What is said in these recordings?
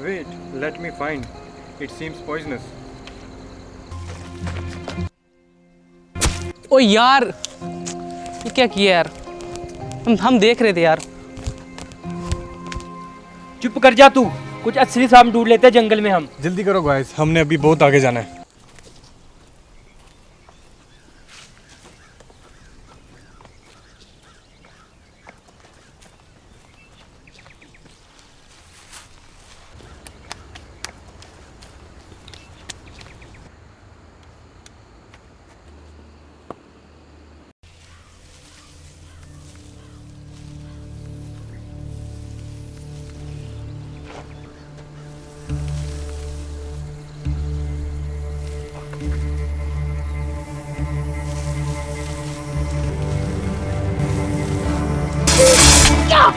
Wait, let me find. It seems poisonous. ओ यार, ये क्या किया यार? हम देख रहे थे यार। चुप कर जा तू। कुछ असली सामान ढूंढ लेते हैं जंगल में हम। जल्दी करो गाइस, हमने अभी बहुत आगे जाना है।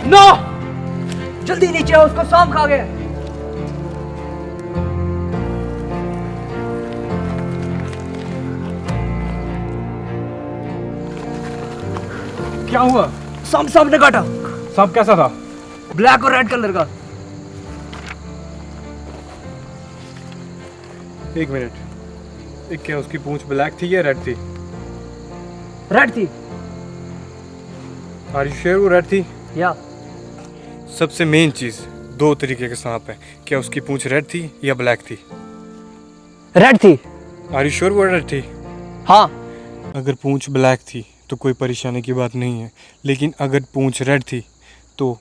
नो! जल्दी नीचे आओ, उसको सांप खा गया। क्या हुआ? सांप ने काटा। सांप कैसा था? ब्लैक और रेड कलर का। एक मिनट, क्या उसकी पूंछ ब्लैक थी या रेड थी? रेड थी। आर यू श्योर वो रेड थी? या सबसे मेन चीज, दो तरीके के सांप हैं। क्या उसकी पूंछ रेड थी या ब्लैक थी? रेड थी। आर यू श्योर वो रेड थी? हाँ। अगर पूंछ ब्लैक थी तो कोई परेशानी की बात नहीं है, लेकिन अगर पूंछ रेड थी तो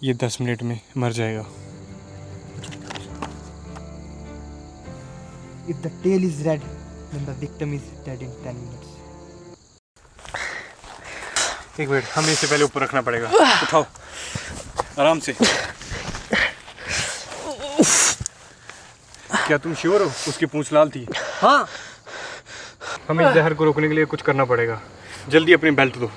ये 10 मिनट में मर जाएगा। If the tail is red, then the victim is dead in 10 minutes. एक मिनट, हमें इसे पहले ऊपर रखना पड़ेगा। उठाओ आराम से। क्या तुम श्योर हो उसकी पूंछ लाल थी? हाँ। हमें इस जहर को रोकने के लिए कुछ करना पड़ेगा। जल्दी अपनी बेल्ट दो।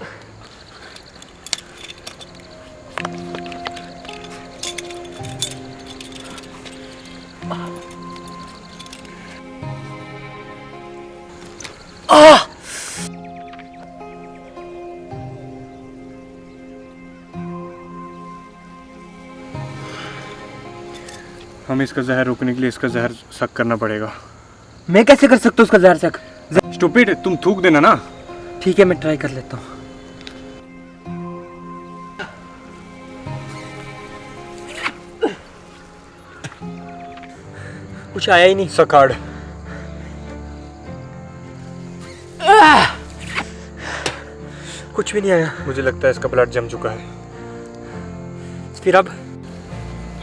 हमें इसका जहर रोकने के लिए इसका जहर सक करना पड़ेगा। मैं कैसे कर सकता हूँ उसका जहर सक? स्टूपिड, तुम थूक देना ना। ठीक है, मैं ट्राई कर लेता हूँ। कुछ आया ही नहीं। सकाड़। कुछ भी नहीं आया। मुझे लगता है इसका ब्लड जम चुका है। फिर अब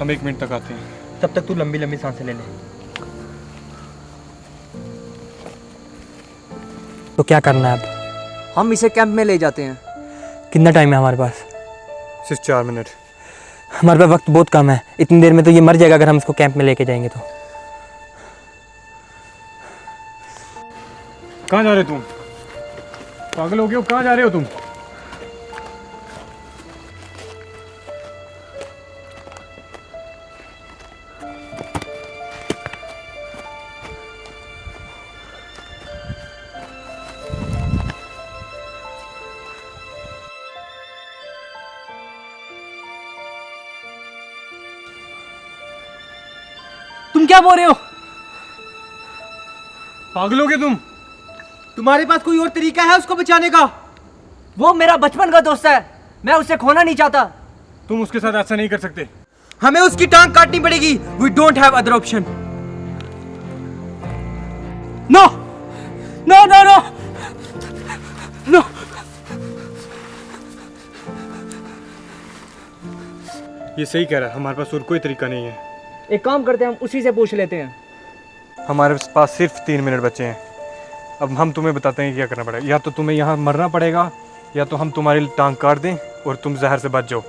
हम 1 मिनट तक आते हैं। तब तक तू लंबी लंबी सांसें ले ले। तो क्या करना है अब? हम इसे कैंप में ले जाते हैं। कितना टाइम है हमारे पास? सिर्फ 4 मिनट। हमारे पास वक्त बहुत कम है। इतनी देर में तो ये मर जाएगा अगर हम इसको कैंप में लेके जाएंगे तो। कहाँ जा रहे हो तुम? पागल हो गए हो? कहाँ जा रहे हो तुम? तुम क्या बोल रहे हो? पागल हो गए तुम? तुम्हारे पास कोई और तरीका है उसको बचाने का? वो मेरा बचपन का दोस्त है, मैं उसे खोना नहीं चाहता। तुम उसके साथ ऐसा नहीं कर सकते। हमें उसकी टांग काटनी पड़ेगी। We don't have other option. No! No, no, no! No! ये सही कह रहा है, हमारे पास और कोई तरीका नहीं है। एक काम करते हैं, हम उसी से पूछ लेते हैं। हमारे पास सिर्फ 3 मिनट बचे हैं। अब हम तुम्हें बताते हैं क्या करना पड़ेगा। या तो तुम्हें यहाँ मरना पड़ेगा, या तो हम तुम्हारी टांग काट दें और तुम जहर से बच जाओ।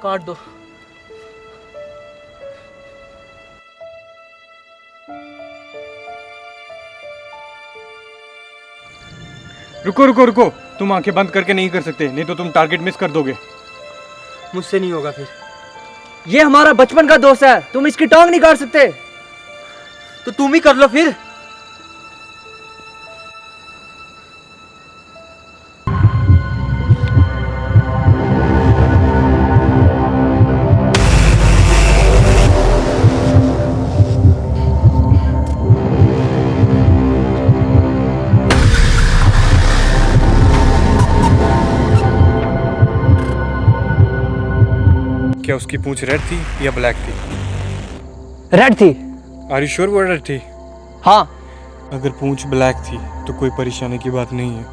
काट दो। रुको रुको रुको, तुम आंखें बंद करके नहीं कर सकते, नहीं तो तुम टारगेट मिस कर दोगे। मुझसे नहीं होगा फिर। ये हमारा बचपन का दोस्त है, तुम इसकी टांग नहीं काट सकते। तो तुम ही कर लो फिर। क्या उसकी पूंछ रेड थी या ब्लैक थी? रेड थी। आर यू श्योर वो रेड थी? हाँ। अगर पूंछ ब्लैक थी तो कोई परेशानी की बात नहीं है।